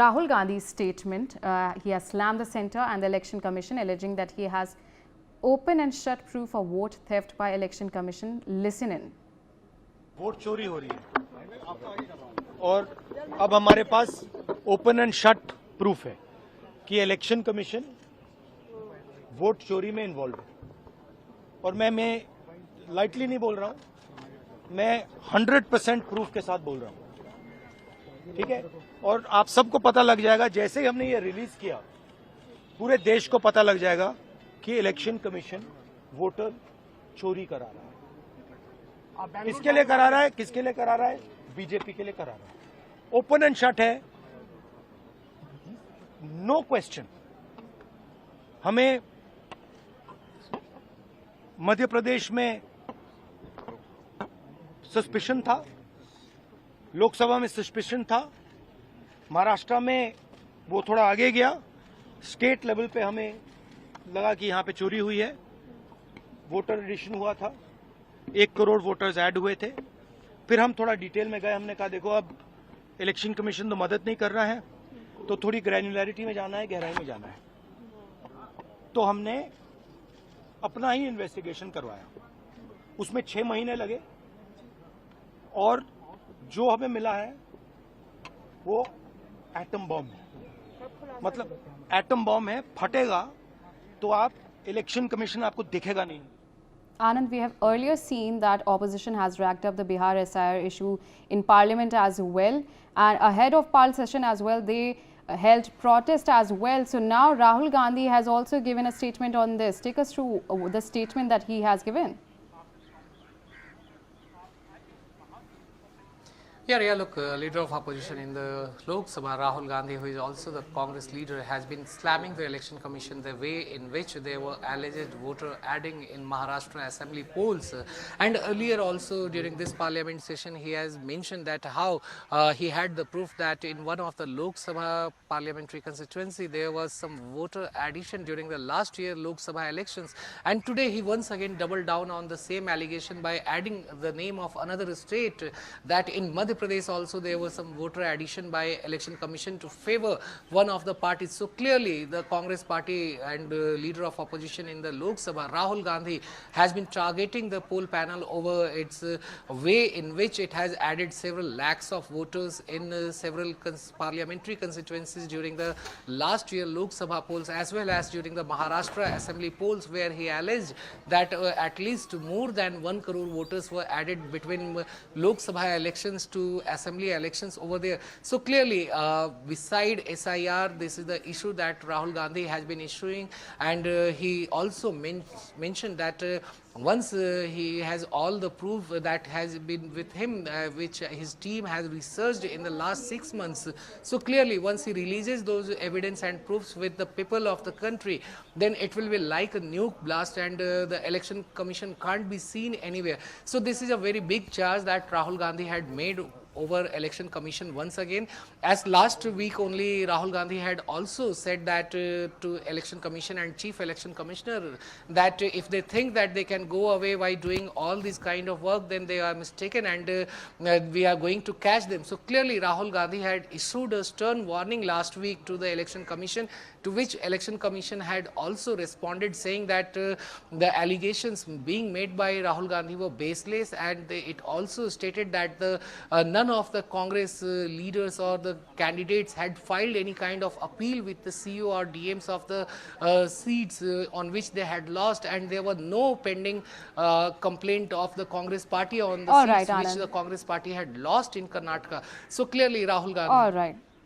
Rahul Gandhi's statement, he has slammed the centre and the Election Commission, alleging that he has open and shut proof of vote theft by Election Commission. Listen in. Vote चोरी हो रही है और अब हमारे पास open and shut proof है कि election commission vote चोरी में इन्वॉल्व है। और मैं लाइटली नहीं बोल रहा हूं, मैं 100% प्रूफ के साथ बोल रहा हूं। ठीक है, और आप सबको पता लग जाएगा जैसे ही हमने ये रिलीज किया, पूरे देश को पता लग जाएगा कि इलेक्शन कमीशन वोटर चोरी करा रहा है। किसके लिए करा रहा है? किसके लिए करा रहा है? बीजेपी के लिए करा रहा है। ओपन एंड शट है, नो क्वेश्चन। हमें मध्य प्रदेश में सस्पिशन था, लोकसभा में सस्पिशन था, महाराष्ट्र में वो थोड़ा आगे गया, स्टेट लेवल पे हमें लगा कि यहां पे चोरी हुई है। वोटर एडिशन हुआ था, 1 करोड़ वोटर्स ऐड हुए थे। फिर हम थोड़ा डिटेल में गए, हमने कहा देखो अब इलेक्शन कमीशन तो मदद नहीं कर रहा है, तो थोड़ी ग्रैन्युलैरिटी में जाना है, गहराई में जाना है। तो हमने अपना ही इन्वेस्टिगेशन करवाया, उसमें 6 महीने लगे और जो हमें मिला है वो एटम बॉम्ब है। मतलब एटम बॉम्ब है, फटेगा तो आप इलेक्शन कमीशन आपको दिखेगा नहीं। Anand, we have earlier seen that opposition has racked up the Bihar SIR issue in parliament as well, and ahead of Parl session as well, they held protest as well. So now Rahul Gandhi has also given a statement on this. Take us through the statement that he has given. Yeah, look, leader of opposition in the Lok Sabha, Rahul Gandhi, who is also the Congress leader, has been slamming the election commission, the way in which they were alleged voter adding in Maharashtra assembly polls. And earlier also during this parliament session, he has mentioned that how he had the proof that in one of the Lok Sabha parliamentary constituency, there was some voter addition during the last year Lok Sabha elections. And today he once again doubled down on the same allegation by adding the name of another state, that in Madhya Pradesh also there was some voter addition by election commission to favor one of the parties. So clearly the Congress party and leader of opposition in the Lok Sabha, Rahul Gandhi, has been targeting the poll panel over its way in which it has added several lakhs of voters in several parliamentary constituencies during the last year Lok Sabha polls, as well as during the Maharashtra assembly polls, where he alleged that at least more than 1 crore voters were added between Lok Sabha elections to assembly elections over there. So clearly beside SIR, this is the issue that Rahul Gandhi has been issuing, and he also mentioned that once he has all the proof that has been with him, which his team has researched in the last 6 months. So clearly once he releases those evidence and proofs with the people of the country, then it will be like a nuke blast, and the election commission can't be seen anywhere. So this is a very big charge that Rahul Gandhi had made over election commission once again, as last week only Rahul Gandhi had also said that to election commission and chief election commissioner, that if they think that they can go away by doing all this kind of work, then they are mistaken, and we are going to catch them. So clearly Rahul Gandhi had issued a stern warning last week to the election commission, to which election commission had also responded, saying that the allegations being made by Rahul Gandhi were baseless, and it also stated that the none of the Congress leaders or the candidates had filed any kind of appeal with the CEO or DMs of the seats on which they had lost, and there were no pending complaint of the Congress party on the seats which the Congress party had lost in Karnataka. So clearly Rahul Gandhi. All right.